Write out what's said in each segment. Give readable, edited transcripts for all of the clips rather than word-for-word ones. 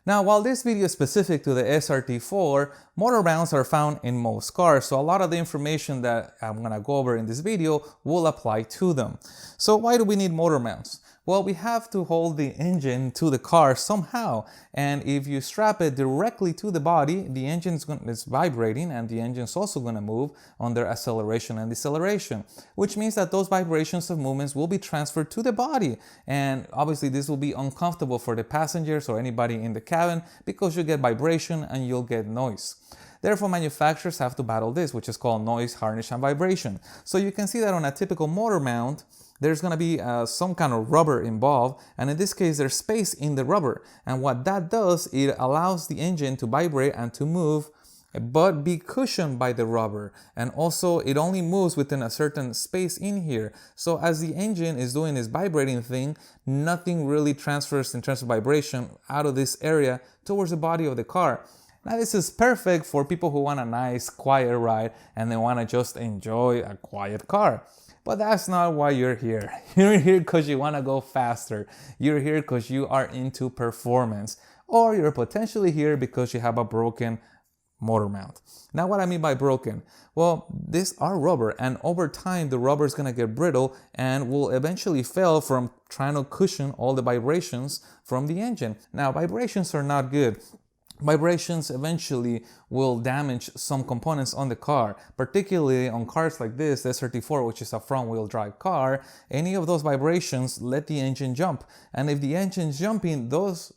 Now, while this video is specific to the SRT4, motor mounts are found in most cars, so a lot of the information that I'm going to go over in this video will apply to them. So why do we need motor mounts? Well, we have to hold the engine to the car somehow, and if you strap it directly to the body, the engine is vibrating and the engine is also going to move under acceleration and deceleration, which means that those vibrations of movements will be transferred to the body, and obviously this will be uncomfortable for the passengers or anybody in the cabin because you get vibration and you'll get noise. Therefore, manufacturers have to battle this, which is called noise, harnish, and vibration. So you can see that on a typical motor mount, there's going to be some kind of rubber involved, and in this case there's space in the rubber, and what that does, it allows the engine to vibrate and to move but be cushioned by the rubber, and also it only moves within a certain space in here. So as the engine is doing this vibrating thing, nothing really transfers in terms of vibration out of this area towards the body of the car. Now this is perfect for people who want a nice quiet ride and they want to just enjoy a quiet car. But that's not why you're here. You're here because you want to go faster. You're here because you are into performance. Or you're potentially here because you have a broken motor mount. Now what I mean by broken? Well, these are rubber, and over time the rubber is going to get brittle and will eventually fail from trying to cushion all the vibrations from the engine. Now vibrations are not good. Vibrations eventually will damage some components on the car, particularly on cars like this, the SRT4, which is a front-wheel drive car. Any of those vibrations let the engine jump, and if the engine's jumping, those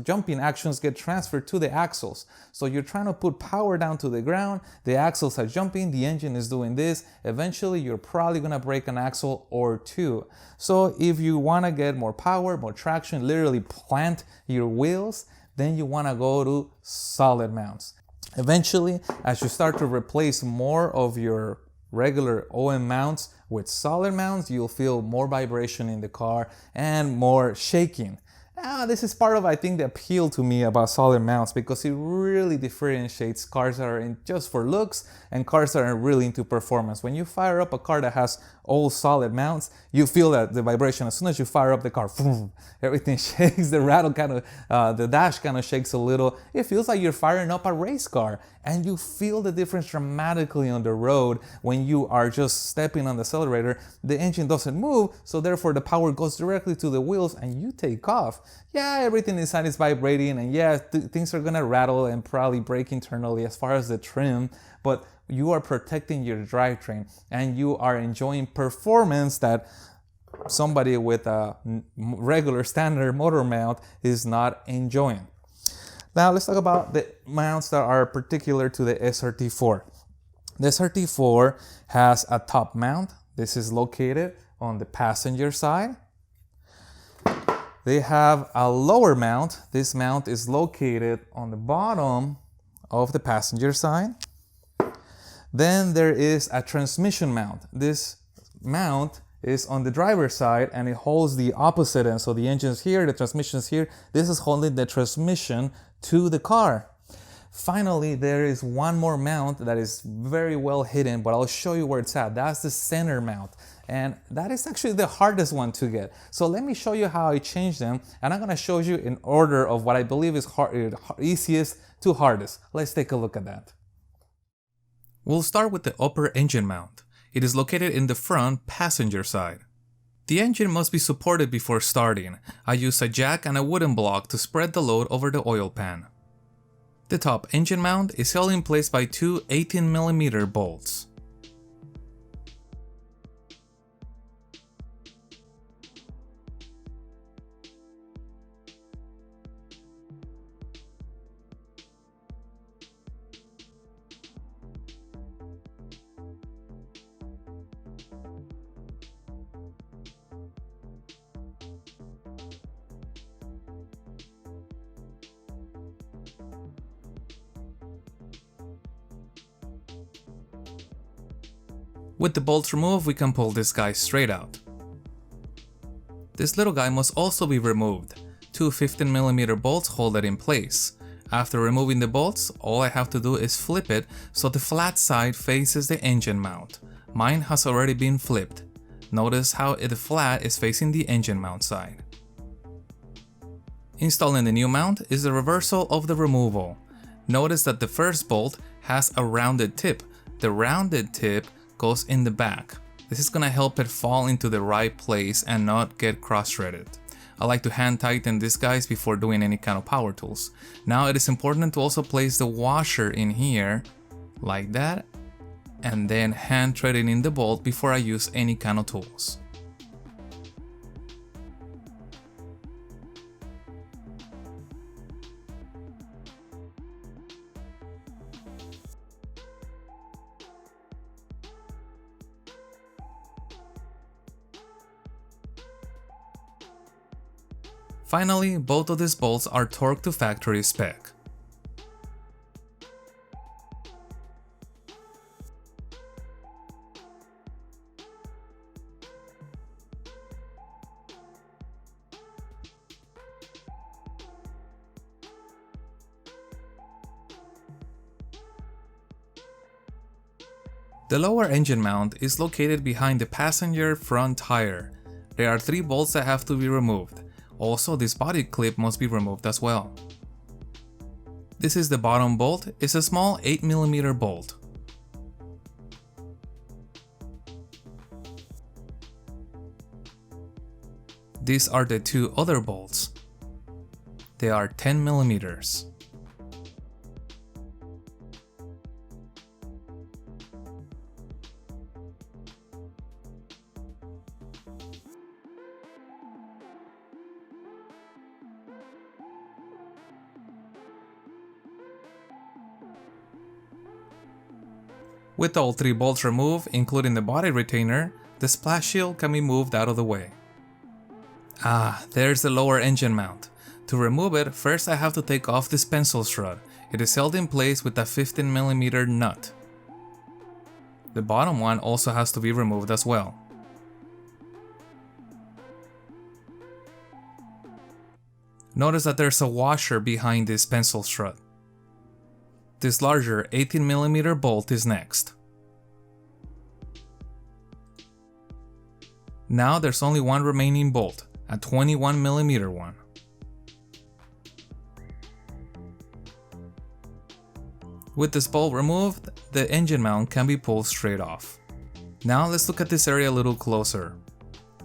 jumping actions get transferred to the axles. So you're trying to put power down to the ground, the axles are jumping, the engine is doing this. Eventually, you're probably gonna break an axle or two. So if you wanna get more power, more traction, literally plant your wheels, then you want to go to solid mounts. Eventually, as you start to replace more of your regular OM mounts with solid mounts, you'll feel more vibration in the car and more shaking. This is part of, I think, the appeal to me about solid mounts, because it really differentiates cars that are in just for looks and cars that are really into performance. When you fire up a car that has all solid mounts, you feel that the vibration. As soon as you fire up the car, everything shakes, the rattle kind of, the dash kind of shakes a little. It feels like you're firing up a race car, and you feel the difference dramatically on the road when you are just stepping on the accelerator. The engine doesn't move, so therefore the power goes directly to the wheels and you take off. Yeah, everything inside is vibrating, and yeah, things are gonna rattle and probably break internally as far as the trim, but you are protecting your drivetrain and you are enjoying performance that somebody with a regular standard motor mount is not enjoying. Now let's talk about the mounts that are particular to the SRT4. The SRT4 has a top mount. This is located on the passenger side. They have a lower mount. This mount is located on the bottom of the passenger side. Then there is a transmission mount. This mount is on the driver's side and it holds the opposite end. So the engine's here, the transmission's here. This is holding the transmission to the car. Finally, there is one more mount that is very well hidden, but I'll show you where it's at. That's the center mount. And that is actually the hardest one to get. So let me show you how I changed them. And I'm gonna show you in order of what I believe is easiest to hardest. Let's take a look at that. We'll start with the upper engine mount. It is located in the front passenger side. The engine must be supported before starting. I use a jack and a wooden block to spread the load over the oil pan. The top engine mount is held in place by two 18mm bolts. With the bolts removed, we can pull this guy straight out. This little guy must also be removed. Two 15mm bolts hold it in place. After removing the bolts, all I have to do is flip it so the flat side faces the engine mount. Mine has already been flipped. Notice how the flat is facing the engine mount side. Installing the new mount is the reversal of the removal. Notice that the first bolt has a rounded tip. The rounded tip goes in the back. This is gonna help it fall into the right place and not get cross-threaded. I like to hand tighten these guys before doing any kind of power tools. Now it is important to also place the washer in here, like that, and then hand thread it in the bolt before I use any kind of tools. Finally, both of these bolts are torqued to factory spec. The lower engine mount is located behind the passenger front tire. There are 3 bolts that have to be removed. Also, this body clip must be removed as well. This is the bottom bolt. It's a small 8mm bolt. These are the 2 other bolts. They are 10mm. With all 3 bolts removed, including the body retainer, the splash shield can be moved out of the way. There's the lower engine mount. To remove it, first I have to take off this pencil strut. It is held in place with a 15mm nut. The bottom one also has to be removed as well. Notice that there's a washer behind this pencil strut. This larger 18mm bolt is next. Now there's only one remaining bolt, a 21mm one. With this bolt removed, the engine mount can be pulled straight off. Now let's look at this area a little closer.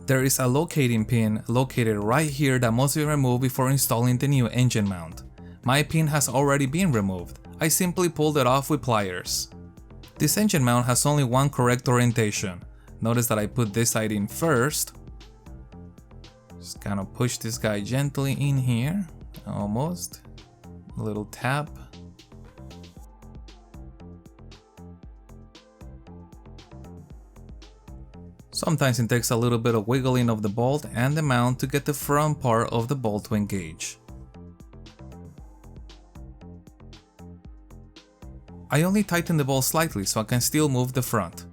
There is a locating pin located right here that must be removed before installing the new engine mount. My pin has already been removed. I simply pulled it off with pliers. This engine mount has only one correct orientation. Notice that I put this side in first. Just kind of push this guy gently in here, almost. A little tap. Sometimes it takes a little bit of wiggling of the bolt and the mount to get the front part of the bolt to engage. I only tighten the bolt slightly so I can still move the front.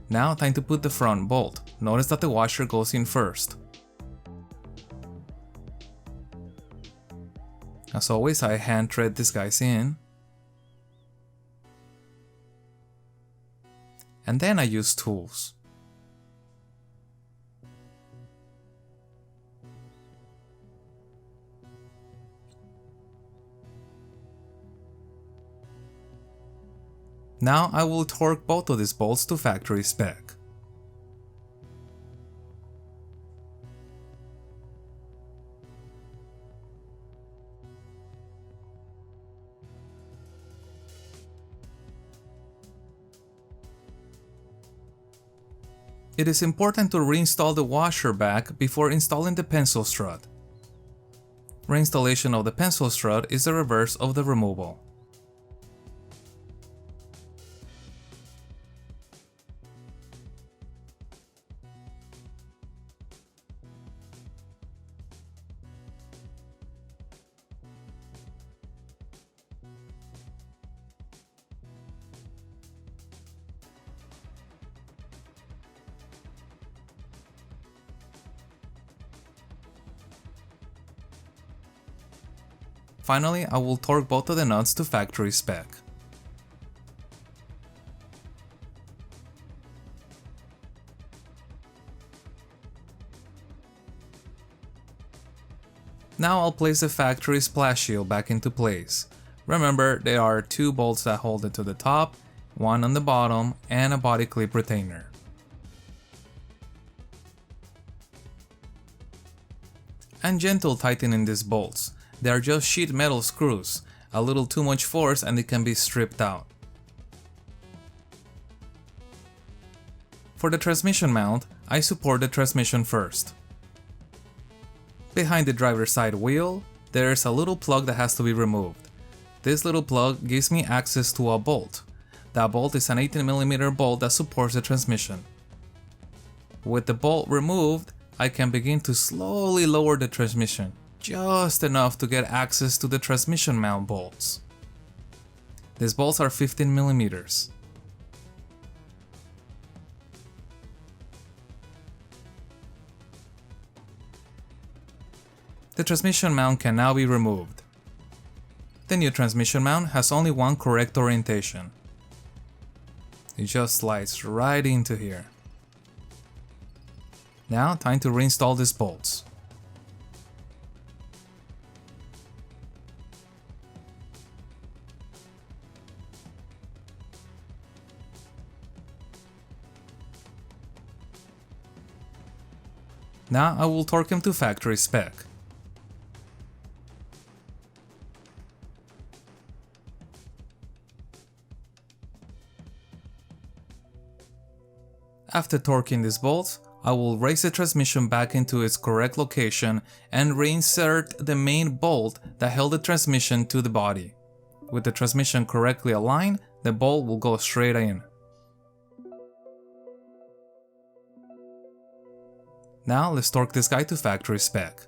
Now time to put the front bolt. Notice that the washer goes in first. As always, I hand thread these guys in. And then I use tools. Now I will torque both of these bolts to factory spec. It is important to reinstall the washer back before installing the pencil strut. Reinstallation of the pencil strut is the reverse of the removal. Finally, I will torque both of the nuts to factory spec. Now I'll place the factory splash shield back into place. Remember, there are 2 bolts that hold it to the top, 1 on the bottom, and a body clip retainer. And gentle tightening these bolts. They are just sheet metal screws. A little too much force and they can be stripped out. For the transmission mount, I support the transmission first. Behind the driver's side wheel, there's a little plug that has to be removed. This little plug gives me access to a bolt. That bolt is an 18mm bolt that supports the transmission. With the bolt removed, I can begin to slowly lower the transmission, just enough to get access to the transmission mount bolts. These bolts are 15mm. The transmission mount can now be removed. The new transmission mount has only one correct orientation. It just slides right into here. Now, time to reinstall these bolts. Now I will torque them to factory spec. After torquing these bolts, I will raise the transmission back into its correct location and reinsert the main bolt that held the transmission to the body. With the transmission correctly aligned, the bolt will go straight in. Now let's torque this guy to factory spec.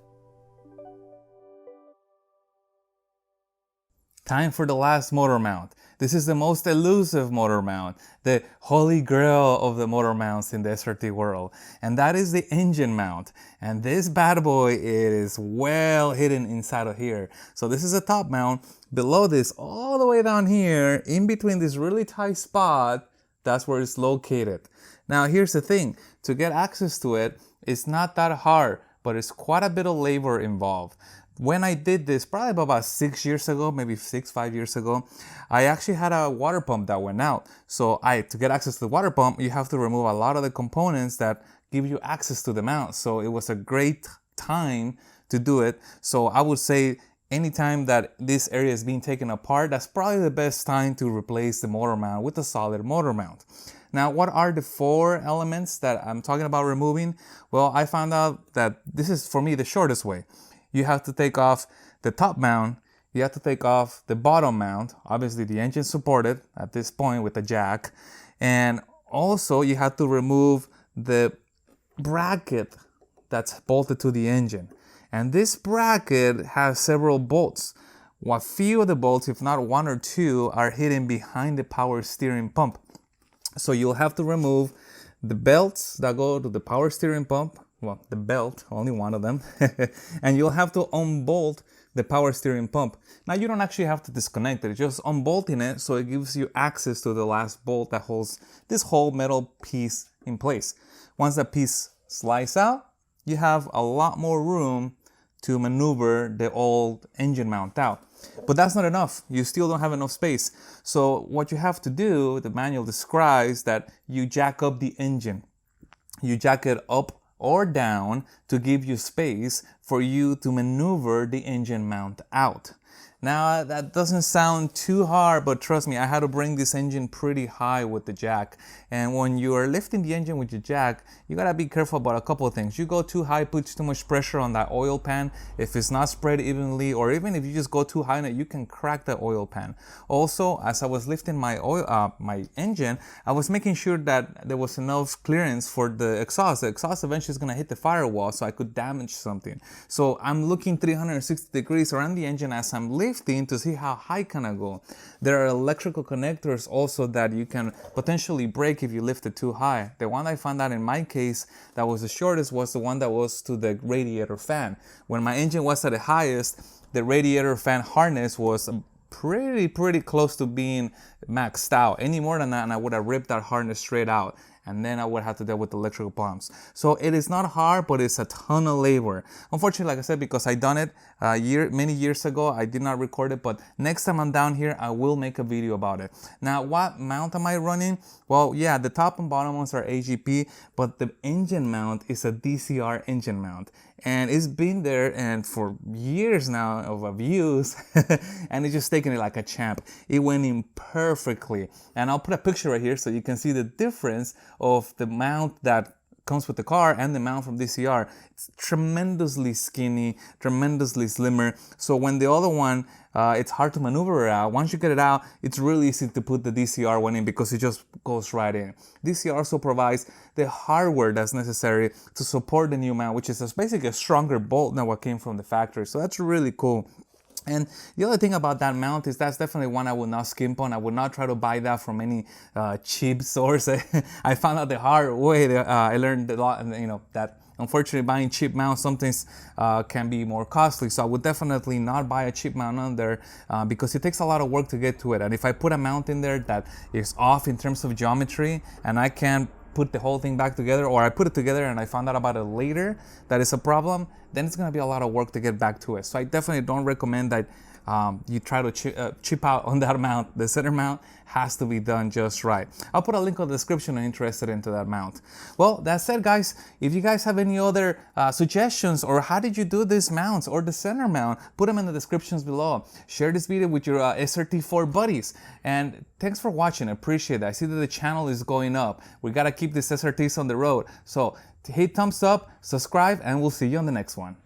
Time for the last motor mount. This is the most elusive motor mount, the holy grail of the motor mounts in the SRT world, and that is the engine mount. And this bad boy, it is well hidden inside of here. So this is a top mount. Below this, all the way down here, in between this really tight spot, that's where it's located. Now here's the thing, to get access to it, it's not that hard, but it's quite a bit of labor involved. When I did this, probably about 6 years ago, maybe 5 years ago, I actually had a water pump that went out. So to get access to the water pump, you have to remove a lot of the components that give you access to the mount. So it was a great time to do it. So I would say anytime that this area is being taken apart, that's probably the best time to replace the motor mount with a solid motor mount. Now, what are the 4 elements that I'm talking about removing? Well, I found out that this is, for me, the shortest way. You have to take off the top mount, you have to take off the bottom mount, obviously the engine supported at this point with the jack, and also you have to remove the bracket that's bolted to the engine. And this bracket has several bolts. A few of the bolts, if not 1 or 2, are hidden behind the power steering pump. So you'll have to remove the belts that go to the power steering pump, well, the belt, only one of them, and you'll have to unbolt the power steering pump. Now you don't actually have to disconnect it, just unbolting it so it gives you access to the last bolt that holds this whole metal piece in place. Once that piece slides out, you have a lot more room to maneuver the old engine mount out. But that's not enough. You still don't have enough space. So what you have to do, the manual describes that you jack up the engine. You jack it up or down to give you space for you to maneuver the engine mount out. Now that doesn't sound too hard, but trust me, I had to bring this engine pretty high with the jack. And when you are lifting the engine with your jack, you gotta be careful about a couple of things. You go too high, puts too much pressure on that oil pan. If it's not spread evenly, or even if you just go too high on it, you can crack the oil pan. Also, as I was lifting my my engine, I was making sure that there was enough clearance for the exhaust. The exhaust eventually is gonna hit the firewall, so I could damage something. So I'm looking 360 degrees around the engine as I'm lifting to see how high can I go. There are electrical connectors also that you can potentially break if you lift it too high. The one I found out in my case that was the shortest was the one that was to the radiator fan. When my engine was at the highest, the radiator fan harness was pretty close to being maxed out. Any more than that and I would have ripped that harness straight out. and then I would have to deal with electrical pumps. So it is not hard, but it's a ton of labor. Unfortunately, like I said, because I done it many years ago, I did not record it, but next time I'm down here, I will make a video about it. Now, what mount am I running? Well, yeah, the top and bottom ones are AGP, but the engine mount is a DCR engine mount. And it's been there and for years now of use, and it's just taking it like a champ. It went in perfectly. And I'll put a picture right here so you can see the difference of the mount that comes with the car and the mount from DCR. It's tremendously skinny, tremendously slimmer. So when the other one, it's hard to maneuver out. Once you get it out, it's really easy to put the DCR one in because it just goes right in. DCR also provides the hardware that's necessary to support the new mount, which is basically a stronger bolt than what came from the factory. So that's really cool. And the other thing about that mount is that's definitely one I would not skimp on. I would not try to buy that from any cheap source. I found out the hard way. I learned a lot, that unfortunately buying cheap mounts sometimes can be more costly. So I would definitely not buy a cheap mount on there because it takes a lot of work to get to it. And if I put a mount in there that is off in terms of geometry and I can't put the whole thing back together, or I put it together and I found out about it later that it's a problem, then it's gonna be a lot of work to get back to it. So I definitely don't recommend that you try to chip out on that mount. The center mount has to be done just right. I'll put a link in the description if you're interested into that mount. Well, that said, guys, if you guys have any other suggestions or how did you do these mounts or the center mount, put them in the descriptions below. Share this video with your SRT4 buddies. And thanks for watching. I appreciate it. I see that the channel is going up. We got to keep these SRTs on the road. So hit thumbs up, subscribe, and we'll see you on the next one.